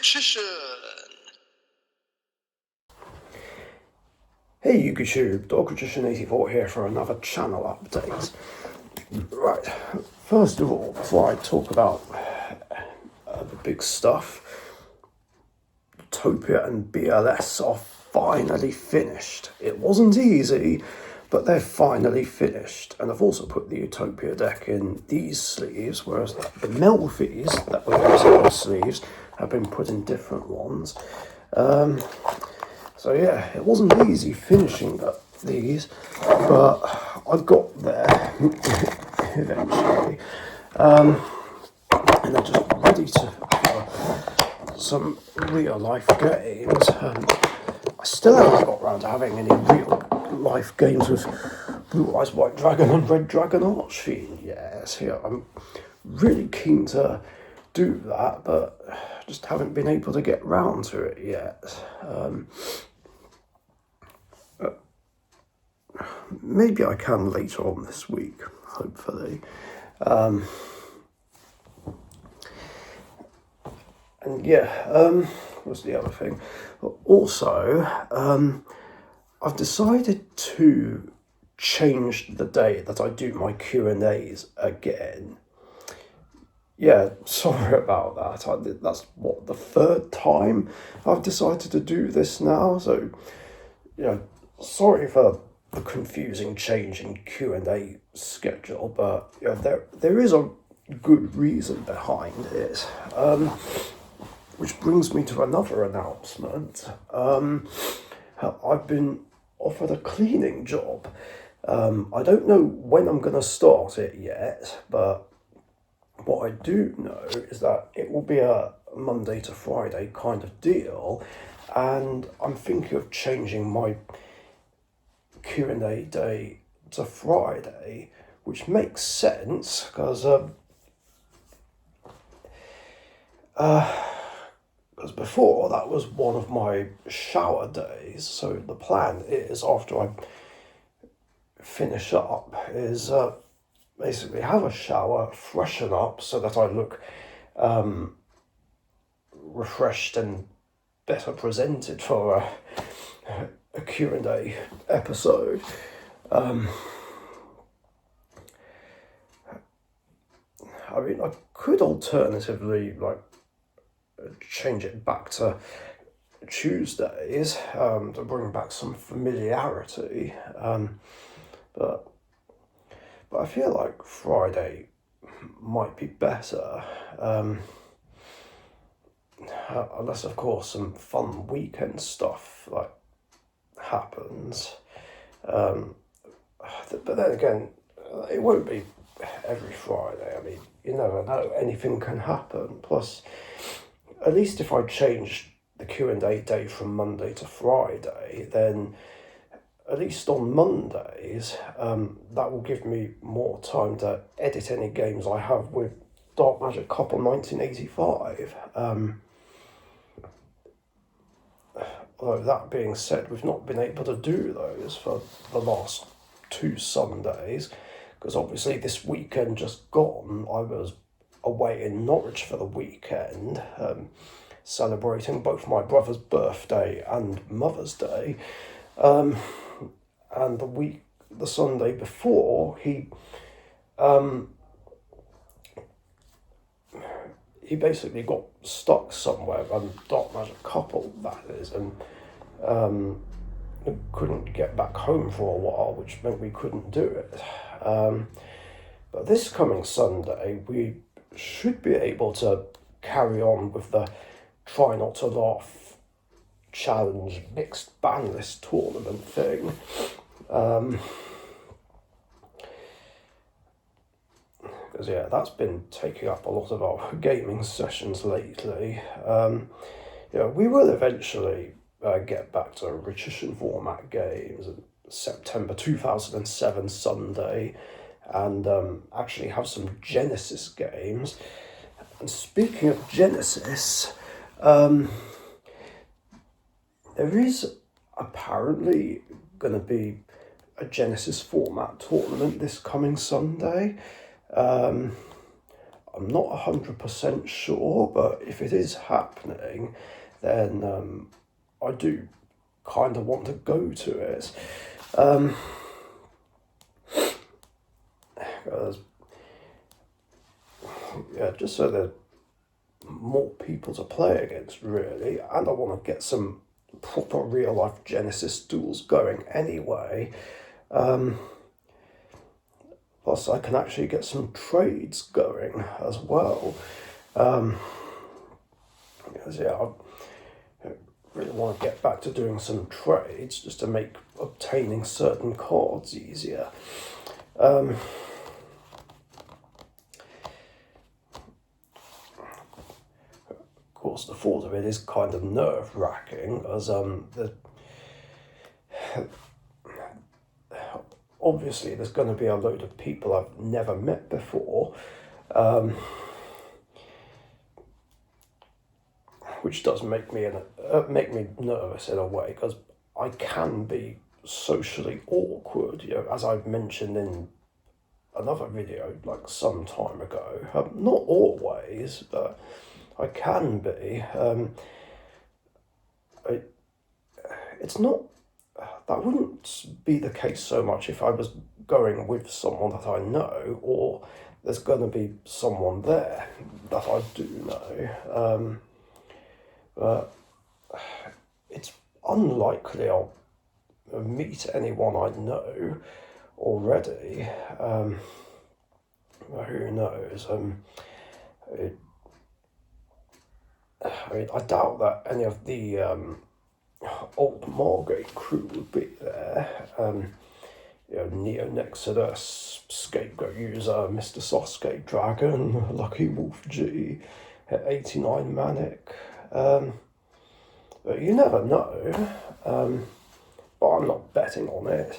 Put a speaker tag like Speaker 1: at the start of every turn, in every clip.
Speaker 1: Richardson.
Speaker 2: Hey YouTube, Richardson84 here for another channel update. Right, first of all, before I talk about the big stuff, Utopia and BLS are finally finished. It wasn't easy, but they're finally finished. And I've also put the Utopia deck in these sleeves, whereas the Melfies that were in those sleeves have been put in different ones. So yeah, it wasn't easy finishing these, but I got there eventually. And they're just ready to some real life games. I still haven't got around to having any real life games with Blue Eyes White Dragon and Red Dragon Archfiend. Yes, yeah, I'm really keen to do that, but just haven't been able to get round to it yet. Maybe I can later on this week, hopefully. And yeah, what's the other thing? Also, I've decided to change the day that I do my Q&As again. Yeah, sorry about that. That's what, the third time I've decided to do this now. So, you know, sorry for the confusing change in Q&A schedule, but you know, there is a good reason behind it. Which brings me to another announcement. I've been offered a cleaning job. I don't know when I'm going to start it yet, but what I do know is that it will be a Monday to Friday kind of deal, and I'm thinking of changing my Q&A day to Friday, which makes sense because before that was one of my shower days. So the plan is, after I finish up, is basically have a shower, freshen up so that I look refreshed and better presented for a Q&A episode. I mean, I could alternatively change it back to Tuesdays to bring back some familiarity, but I feel like Friday might be better, unless of course some fun weekend stuff happens. But then again, it won't be every Friday. I mean, you never know, anything can happen. Plus, at least if I change the Q&A day from Monday to Friday, then at least on Mondays, that will give me more time to edit any games I have with Dark Magic Couple 1985. Although that being said, we've not been able to do those for the last 2 Sundays, because obviously this weekend just gone, I was away in Norwich for the weekend, celebrating both my brother's birthday and Mother's Day. And the Sunday before, he basically got stuck somewhere, Dark Magic Couple, that is, and couldn't get back home for a while, which meant we couldn't do it. But this coming Sunday, we should be able to carry on with the Try Not to Laugh Challenge mixed ban list tournament thing. Because yeah, that's been taking up a lot of our gaming sessions lately. We will eventually get back to Richardson format games in September 2007 Sunday, and actually have some Genesys games. And speaking of Genesys, there is apparently going to be a Genesys format tournament this coming Sunday. I'm not 100% sure, but if it is happening, then I do kind of want to go to it. 'Cause, yeah, just so there's more people to play against, really, and I want to get some proper real life Genesys duels going anyway. Plus, I can actually get some trades going as well. Because, yeah, I really want to get back to doing some trades just to make obtaining certain cards easier. Of course, the thought of it is kind of nerve-wracking, as obviously there's going to be a load of people I've never met before, which does make me nervous in a way, because I can be socially awkward, as I've mentioned in another video like some time ago. Not always, but I can be. It's not. That wouldn't be the case so much if I was going with someone that I know, or there's going to be someone there that I do know. But it's unlikely I'll meet anyone I know already. Who knows? I doubt that any of the old Margate crew would be there. Neo Nexodus, Scapegoat User, Mr. Sasuke Dragon, Lucky Wolf G, 89 Manic. But you never know. But I'm not betting on it.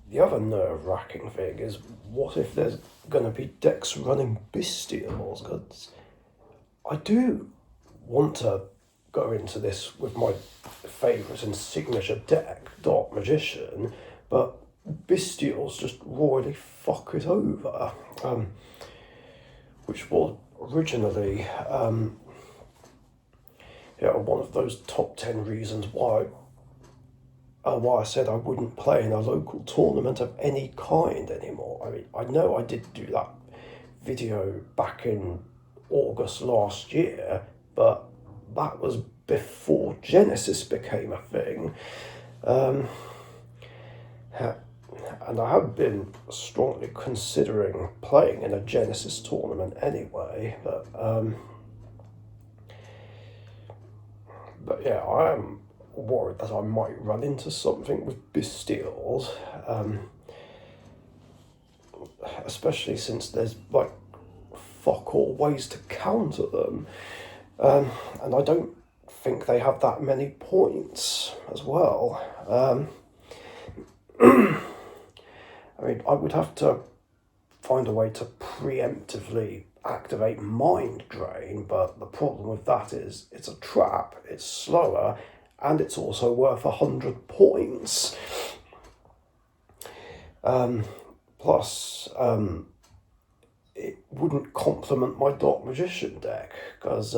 Speaker 2: The other nerve-wracking thing is, what if there's going to be decks running Bestials? Because I do want to go into this with my favourite and signature deck, Dark Magician, but Bestials just royally fuck it over, which was originally one of those top 10 reasons why I said I wouldn't play in a local tournament of any kind anymore. I mean, I know I did do that video back in August last year, but that was before Genesys became a thing. And I have been strongly considering playing in a Genesys tournament anyway, but yeah, I am worried that I might run into something with Bestials, especially since there's like fuck all ways to counter them, and I don't think they have that many points as well. I mean, I would have to find a way to preemptively activate Mind Drain, but the problem with that is it's a trap, it's slower, and it's also worth 100 points. Plus, it wouldn't complement my Dark Magician deck, because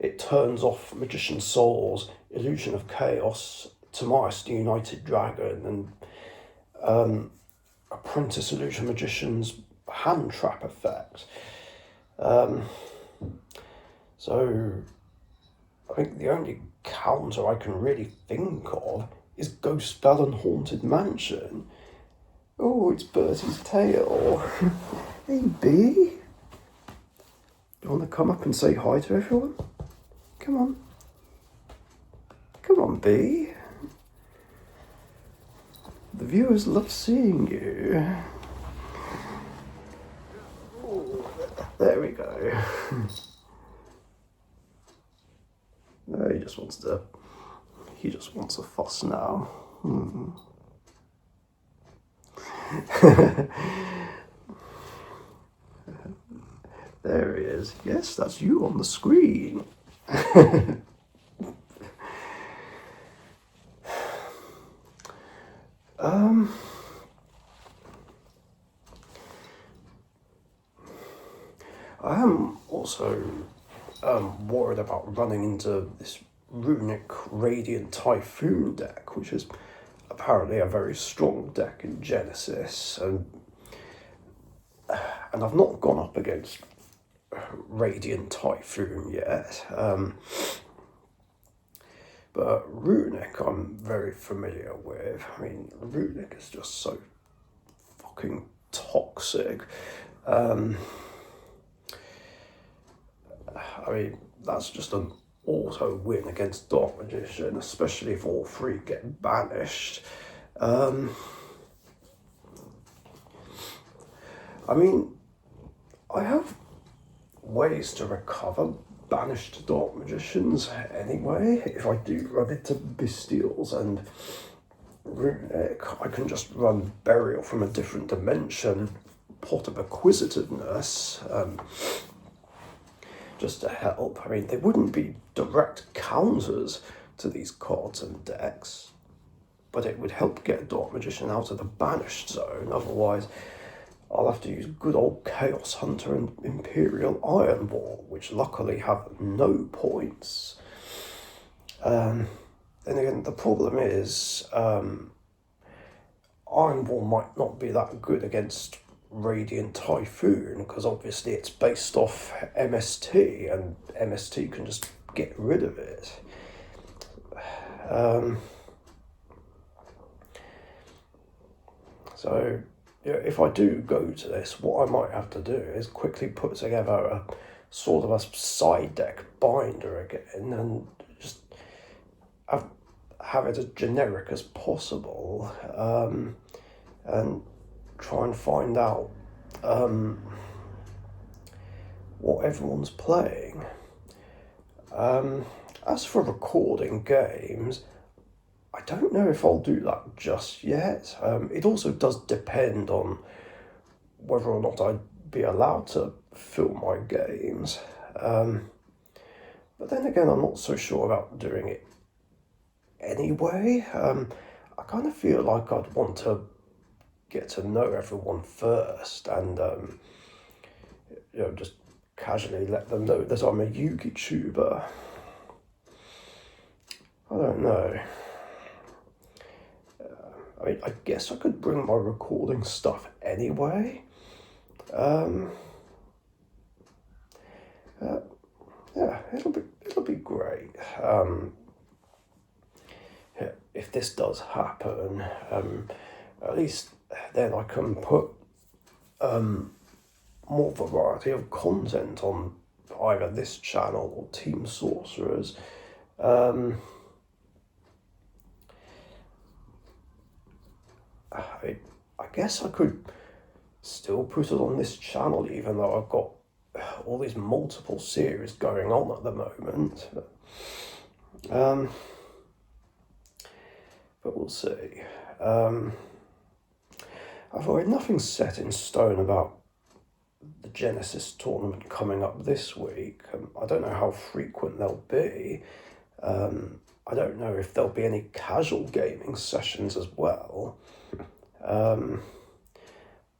Speaker 2: it turns off Magician Souls, Illusion of Chaos, Timaeus the United Dragon, and Apprentice Illusion Magician's hand trap effect. So I think the only counter I can really think of is Ghost Bell and Haunted Mansion. Oh, it's Bertie's tail. Hey, B. You want to come up and say hi to everyone? Come on. Come on, B. The viewers love seeing you. Oh, there we go. No, he just wants a fuss now. There he is. Yes, that's you on the screen. Um, I am also worried about running into this Runic Radiant Typhoon deck, which is apparently a very strong deck in Genesys, and I've not gone up against Radiant Typhoon yet. But Runic I'm very familiar with. I mean, Runic is just so fucking toxic. I mean, that's just an auto win against Dark Magician, especially if all three get banished. I mean, I have ways to recover banished Dark Magicians anyway. If I do run into Bestials and Runic, I can just run Burial from a different dimension, Pot of Acquisitiveness, just to help. I mean, they wouldn't be direct counters to these cards and decks, but it would help get Dark Magician out of the banished zone. Otherwise, I'll have to use good old Chaos Hunter and Imperial Iron Ball, which luckily have no points. Then again, the problem is Iron Ball might not be that good against Radiant Typhoon, because obviously it's based off MST, and MST can just get rid of it. So, yeah, if I do go to this, what I might have to do is quickly put together a sort of a side deck binder again, and just have it as generic as possible, and try and find out what everyone's playing. As for recording games, I don't know if I'll do that just yet. It also does depend on whether or not I'd be allowed to film my games. But then again, I'm not so sure about doing it anyway. I kind of feel like I'd want to get to know everyone first, and just casually let them know that I'm a Yugi tuber. I don't know. I mean, I guess I could bring my recording stuff anyway. Yeah, it'll be great. If this does happen, at least then I can put more variety of content on either this channel or Team Sorcerers. I guess I could still put it on this channel, even though I've got all these multiple series going on at the moment. But we'll see. I've already nothing set in stone about the Genesys tournament coming up this week. I don't know how frequent they'll be. I don't know if there'll be any casual gaming sessions as well.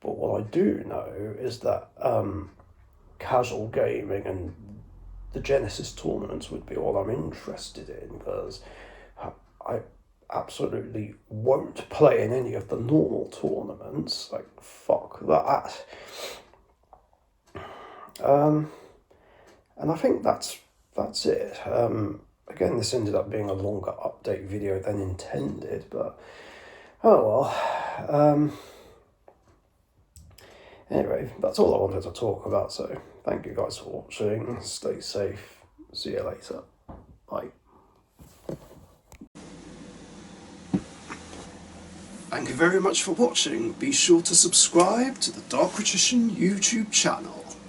Speaker 2: But what I do know is that casual gaming and the Genesys tournaments would be all I'm interested in, because I absolutely won't play in any of the normal tournaments. Like, fuck that. And I think that's it. Again, this ended up being a longer update video than intended, but oh well. Anyway, that's all I wanted to talk about, so thank you guys for watching. Stay safe. See you later. Bye. Thank you very much for watching. Be sure to subscribe to the Dark Magician YouTube channel.